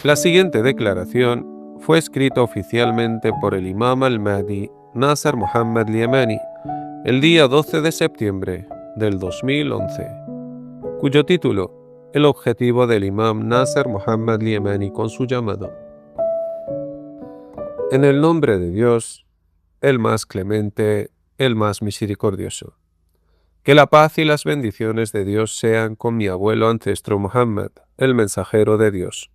La siguiente declaración fue escrita oficialmente por el Imam al-Mahdi Nasser Muhammad al-Yamani el día 12 de septiembre del 2011, cuyo título, el objetivo del Imam Nasser Muhammad al-Yamani con su llamado. En el nombre de Dios, el más clemente, el más misericordioso. Que la paz y las bendiciones de Dios sean con mi abuelo ancestro Muhammad, el mensajero de Dios,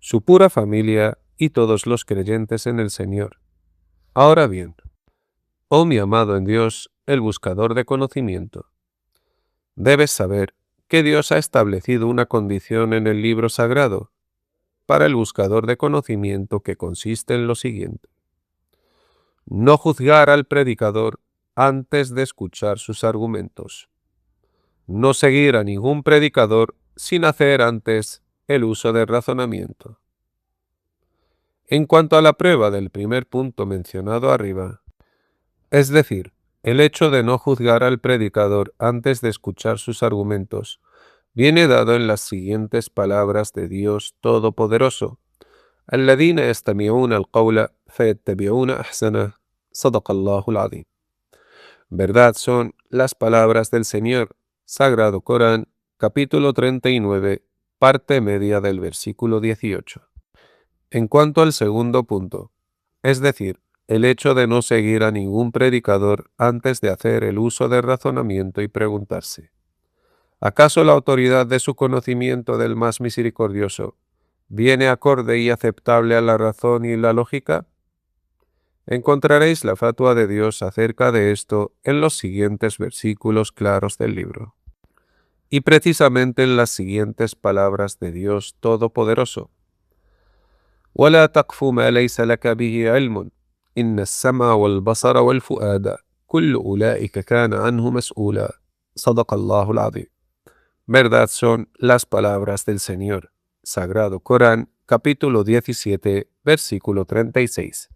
su pura familia y todos los creyentes en el Señor. Ahora bien, oh mi amado en Dios, el buscador de conocimiento, debes saber que Dios ha establecido una condición en el libro sagrado para el buscador de conocimiento que consiste en lo siguiente: no juzgar al predicador antes de escuchar sus argumentos, no seguir a ningún predicador sin hacer antes el uso del razonamiento. En cuanto a la prueba del primer punto mencionado arriba, es decir, el hecho de no juzgar al predicador antes de escuchar sus argumentos, viene dado en las siguientes palabras de Dios Todopoderoso: الذين يستمعون القول فيتبعون أحسنه صدق الله العظيم. Verdad son las palabras del Señor, Sagrado Corán, capítulo 39, parte media del versículo 18. En cuanto al segundo punto, es decir, el hecho de no seguir a ningún predicador antes de hacer el uso del razonamiento y preguntarse: ¿acaso la autoridad de su conocimiento del más misericordioso viene acorde y aceptable a la razón y la lógica? Encontraréis la fatua de Dios acerca de esto en los siguientes versículos claros del libro, y precisamente en las siguientes palabras de Dios Todopoderoso: ولا تقف ما ليس لك به علم إن السمع والبصر والفؤاد كل أولئك كان عنه مسؤولا صدق الله العظيم. Verdad son las palabras del Señor, Sagrado Corán, capítulo 17, versículo 36.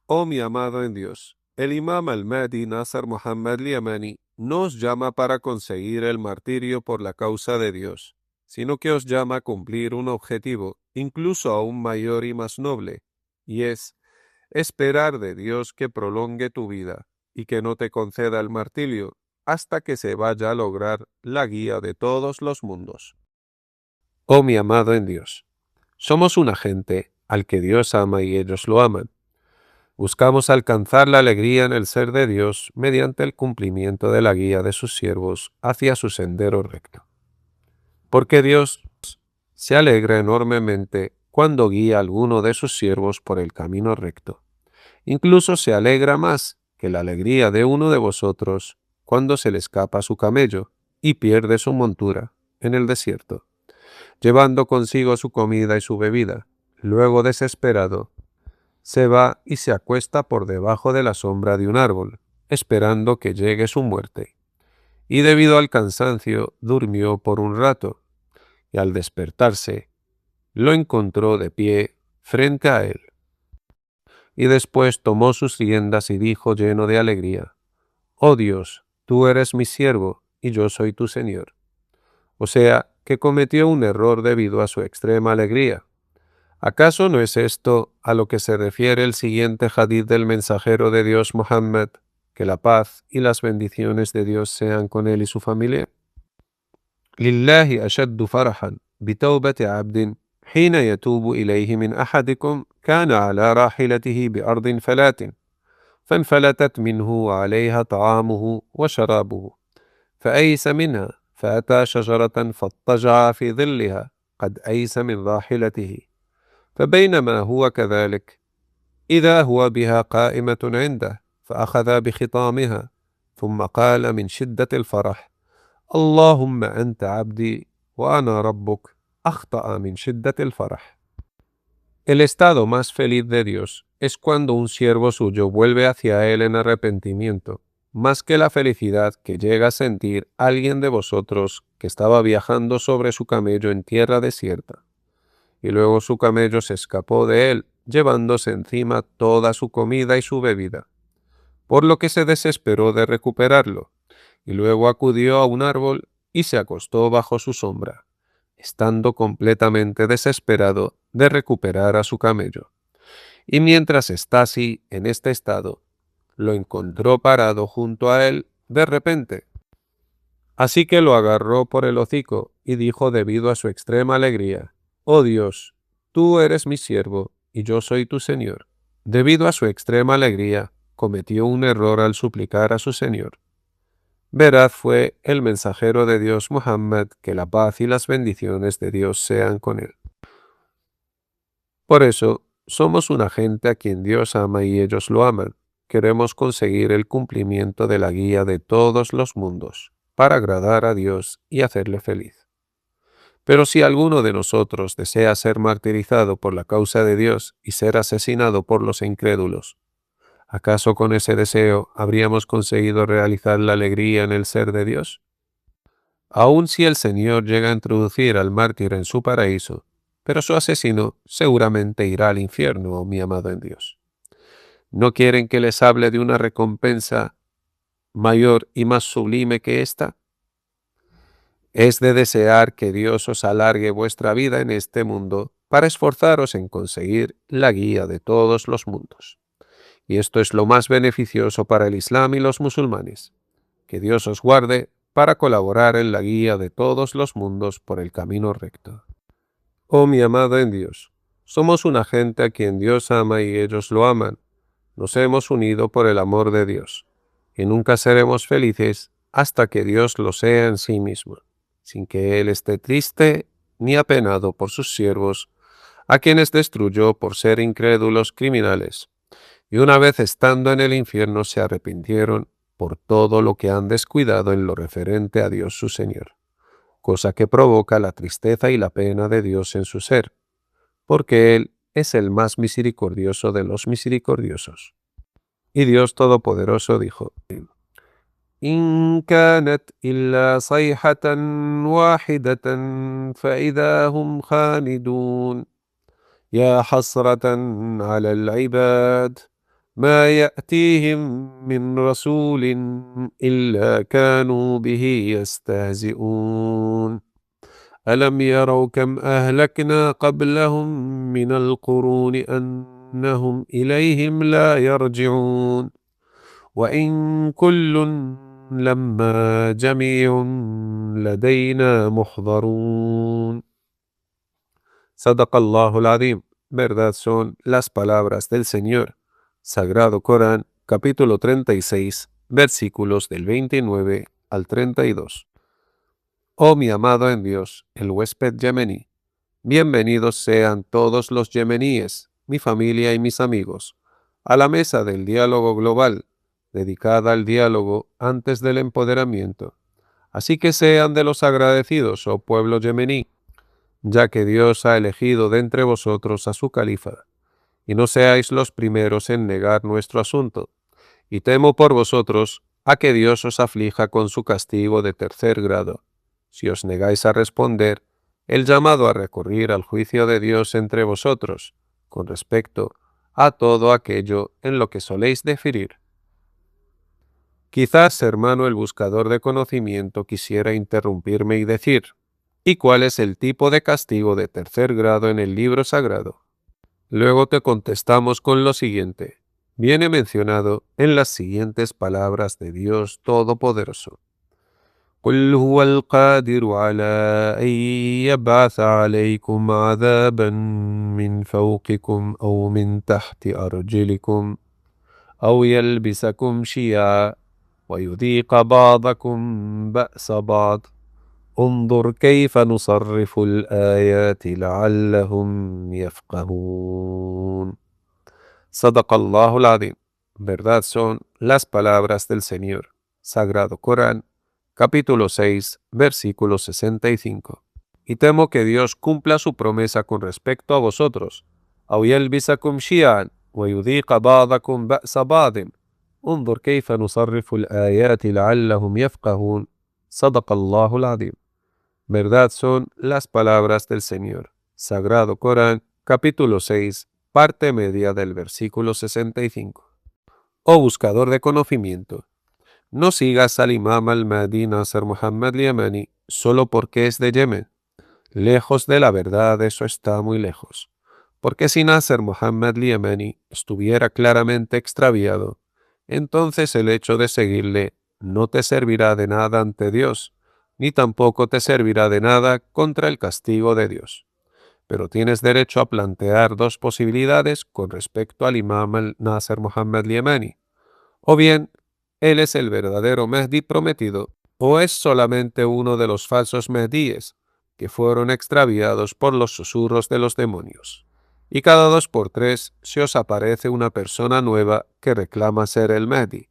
Oh mi amado en Dios, el Imam al-Mahdi Nasser Muhammad al-Yamani no os llama para conseguir el martirio por la causa de Dios, sino que os llama a cumplir un objetivo incluso aún mayor y más noble, y es esperar de Dios que prolongue tu vida y que no te conceda el martirio hasta que se vaya a lograr la guía de todos los mundos. Oh mi amado en Dios, somos una gente al que Dios ama y ellos lo aman. Buscamos alcanzar la alegría en el ser de Dios mediante el cumplimiento de la guía de sus siervos hacia su sendero recto. Porque Dios se alegra enormemente cuando guía a alguno de sus siervos por el camino recto. Incluso se alegra más que la alegría de uno de vosotros cuando se le escapa su camello y pierde su montura en el desierto, llevando consigo su comida y su bebida. Luego, desesperado, se va y se acuesta por debajo de la sombra de un árbol, esperando que llegue su muerte. Y debido al cansancio, durmió por un rato, y al despertarse, lo encontró de pie frente a él. Y después tomó sus riendas y dijo lleno de alegría: «Oh Dios, tú eres mi siervo, y yo soy tu Señor». O sea, que cometió un error debido a su extrema alegría. ¿Acaso no es esto a lo que se refiere el siguiente hadith del mensajero de Dios Muhammad, que la paz y las bendiciones de Dios sean con él y su familia? لله أشد فرحا بتوبة عبد حين يتوب إليه من أحدكم كان على راحلته بأرض فلات فانفلتت منه وعليها طعامه وشرابه فأيس منها فأتى شجرة فاضطجع في ظلها قد أيس من راحلته فبينما هو كذلك إذا هو بها قائمة عنده فأخذ بخطامها ثم قال من شدة الفرح: اللهم أنت عبدي وأنا ربك أخطأ من شدة الفرح. El estado más feliz de Dios es cuando un siervo suyo vuelve hacia Él en arrepentimiento, más que la felicidad que llega a sentir alguien de vosotros que estaba viajando sobre su camello en tierra desierta, y luego su camello se escapó de él, llevándose encima toda su comida y su bebida, por lo que se desesperó de recuperarlo, y luego acudió a un árbol y se acostó bajo su sombra. estando completamente desesperado de recuperar a su camello. Y mientras está así, en este estado, lo encontró parado junto a él de repente. Así que lo agarró por el hocico y dijo debido a su extrema alegría: «Oh Dios, tú eres mi siervo y yo soy tu Señor». Debido a su extrema alegría, cometió un error al suplicar a su Señor. Veraz fue el mensajero de Dios Muhammad, que la paz y las bendiciones de Dios sean con él. Por eso, somos una gente a quien Dios ama y ellos lo aman. Queremos conseguir el cumplimiento de la guía de todos los mundos, para agradar a Dios y hacerle feliz. Pero si alguno de nosotros desea ser martirizado por la causa de Dios y ser asesinado por los incrédulos, ¿acaso con ese deseo habríamos conseguido realizar la alegría en el ser de Dios? Aun si el Señor llega a introducir al mártir en su paraíso, pero su asesino seguramente irá al infierno, oh mi amado en Dios. ¿No quieren que les hable de una recompensa mayor y más sublime que esta? Es de desear que Dios os alargue vuestra vida en este mundo para esforzaros en conseguir la guía de todos los mundos. Y esto es lo más beneficioso para el Islam y los musulmanes. Que Dios os guarde para colaborar en la guía de todos los mundos por el camino recto. Oh mi amado en Dios, somos una gente a quien Dios ama y ellos lo aman. Nos hemos unido por el amor de Dios, y nunca seremos felices hasta que Dios lo sea en sí mismo, sin que Él esté triste ni apenado por sus siervos, a quienes destruyó por ser incrédulos criminales, y una vez estando en el infierno se arrepintieron por todo lo que han descuidado en lo referente a Dios su Señor, cosa que provoca la tristeza y la pena de Dios en su ser, porque Él es el más misericordioso de los misericordiosos. Y Dios Todopoderoso dijo: إن كانت إلا صيحة واحدة فإذا هم خامدون يا حسرة على العباد ما يأتيهم من رسول إلا كانوا به يستهزئون ألم يروا كم أهلكنا قبلهم من القرون أنهم إليهم لا يرجعون وإن كل لما جميع لدينا محضرون. Sadaqallahul Azim. Verdad son las palabras del Señor. Sagrado Corán, capítulo 36, versículos del 29 al 32. Oh mi amado en Dios, el huésped yemení, bienvenidos sean todos los yemeníes, mi familia y mis amigos, a la mesa del diálogo global, dedicada al diálogo antes del empoderamiento. Así que sean de los agradecidos, oh pueblo yemení, ya que Dios ha elegido de entre vosotros a su califa, y no seáis los primeros en negar nuestro asunto, y temo por vosotros a que Dios os aflija con su castigo de tercer grado, si os negáis a responder el llamado a recurrir al juicio de Dios entre vosotros, con respecto a todo aquello en lo que soléis diferir. Quizás, hermano el buscador de conocimiento, quisiera interrumpirme y decir: ¿y cuál es el tipo de castigo de tercer grado en el libro sagrado? Luego te contestamos con lo siguiente. Viene mencionado en las siguientes palabras de Dios Todopoderoso: قل هو القادر على أن يبعث عليكم عذابا من فوقكم أو من تحت أرجلكم أو يلبسكم شيعا ويذيق بعضكم بأس بعض انظر كيف نصرف الآيات لعلهم يفقهون. Sadaqallahul Azim. Verdad son las palabras del Señor. Sagrado Corán, capítulo 6, versículo 65. Y temo que Dios cumpla su promesa con respecto a vosotros. أو يلبسكم شيعا ويذيق بعضكم بأس بعض انظر كيف نصرف الآيات لعلهم يفقهون. Sadaqallahul Azim. Verdad son las palabras del Señor. Sagrado Corán, capítulo 6, parte media del versículo 65. Oh buscador de conocimiento, no sigas al Imam al-Mahdi Nasr Muhammad Yamani solo porque es de Yemen. Lejos de la verdad, eso está muy lejos. Porque si Nasser Muhammad al-Yamani estuviera claramente extraviado, entonces el hecho de seguirle no te servirá de nada ante Dios, ni tampoco te servirá de nada contra el castigo de Dios. Pero tienes derecho a plantear dos posibilidades con respecto al Imam al-Nasser Muhammad al-Yamani. O bien, él es el verdadero Mahdi prometido, o es solamente uno de los falsos Mahdíes que fueron extraviados por los susurros de los demonios. Y cada 2 por 3 se os aparece una persona nueva que reclama ser el Mahdi.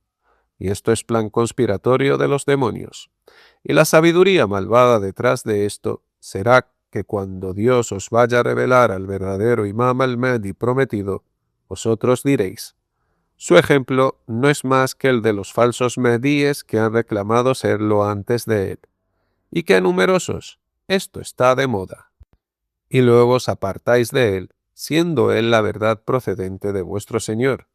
Y esto es plan conspiratorio de los demonios. Y la sabiduría malvada detrás de esto será que cuando Dios os vaya a revelar al verdadero Imam al-Mahdi prometido, vosotros diréis: su ejemplo no es más que el de los falsos Mahdíes que han reclamado serlo antes de él. Y qué numerosos, esto está de moda. Y luego os apartáis de él, siendo él la verdad procedente de vuestro Señor.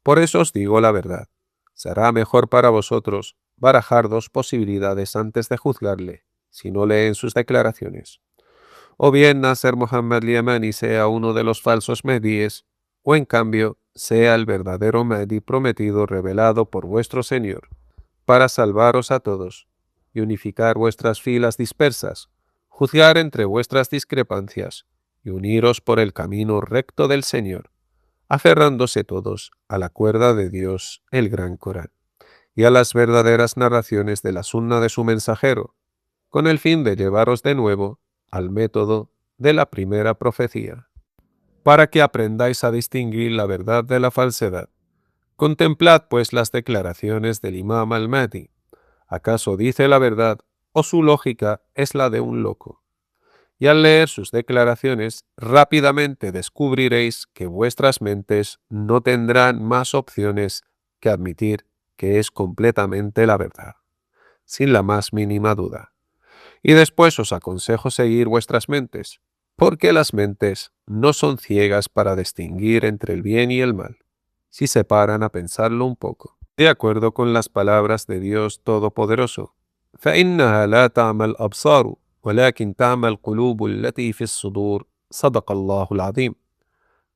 Por eso os digo la verdad. Será mejor para vosotros barajar dos posibilidades antes de juzgarle, si no leen sus declaraciones. O bien Nasser Muhammad al-Yamani sea uno de los falsos Mahdíes, o en cambio sea el verdadero Mahdi prometido revelado por vuestro Señor, para salvaros a todos y unificar vuestras filas dispersas, juzgar entre vuestras discrepancias y uniros por el camino recto del Señor, aferrándose todos a la cuerda de Dios, el Gran Corán, y a las verdaderas narraciones de la sunna de su mensajero, con el fin de llevaros de nuevo al método de la primera profecía, para que aprendáis a distinguir la verdad de la falsedad. Contemplad pues las declaraciones del Imam al-Mahdi. ¿Acaso dice la verdad o su lógica es la de un loco? Y al leer sus declaraciones, rápidamente descubriréis que vuestras mentes no tendrán más opciones que admitir que es completamente la verdad, sin la más mínima duda. Y después os aconsejo seguir vuestras mentes, porque las mentes no son ciegas para distinguir entre el bien y el mal, si se paran a pensarlo un poco. De acuerdo con las palabras de Dios Todopoderoso, فإنها لا تعمى الأبصار ولكن تعمى القلوب التي في الصدور صدق الله العظيم.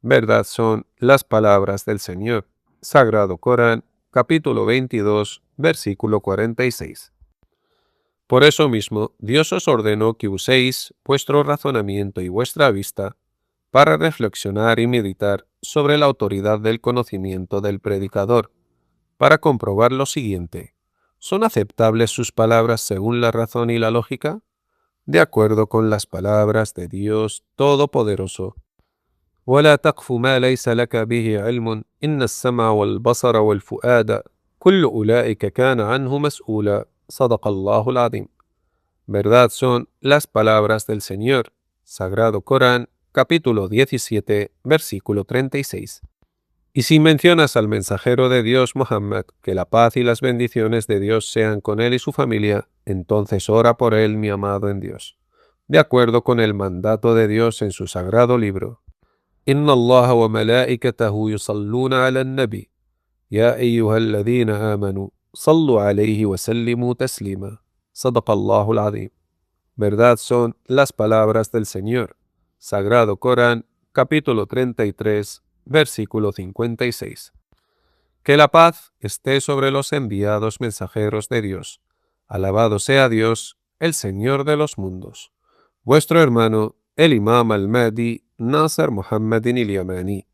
Verdad son las palabras del Señor. Sagrado Corán, capítulo 22, versículo 46. Por eso mismo, Dios os ordenó que uséis vuestro razonamiento y vuestra vista para reflexionar y meditar sobre la autoridad del conocimiento del predicador, para comprobar lo siguiente: ¿son aceptables sus palabras según la razón y la lógica? De acuerdo con las palabras de Dios Todopoderoso. ولا تقف ما ليس لك به علم إن السمع والبصر والفؤاد كل أولئك كان عنه مسؤولا صدق الله العظيم. Verdad son las palabras del Señor. Sagrado Corán, capítulo 17, versículo 36. Y si mencionas al mensajero de Dios Muhammad, que la paz y las bendiciones de Dios sean con él y su familia, entonces ora por él, mi amado en Dios, de acuerdo con el mandato de Dios en su sagrado libro. Inna Allah wa malaikatahu yusalluna ala nabi, ya ayyuhal ladhina amanu, sallu alayhi wa sallimu taslima. Sadaqallahu al-azim. Verdad son las palabras del Señor. Sagrado Corán, capítulo 33, versículo 56. Que la paz esté sobre los enviados mensajeros de Dios. Alabado sea Dios, el Señor de los mundos. Vuestro hermano, el Imam al-Mahdi, Nasser Muhammad al-Yamani.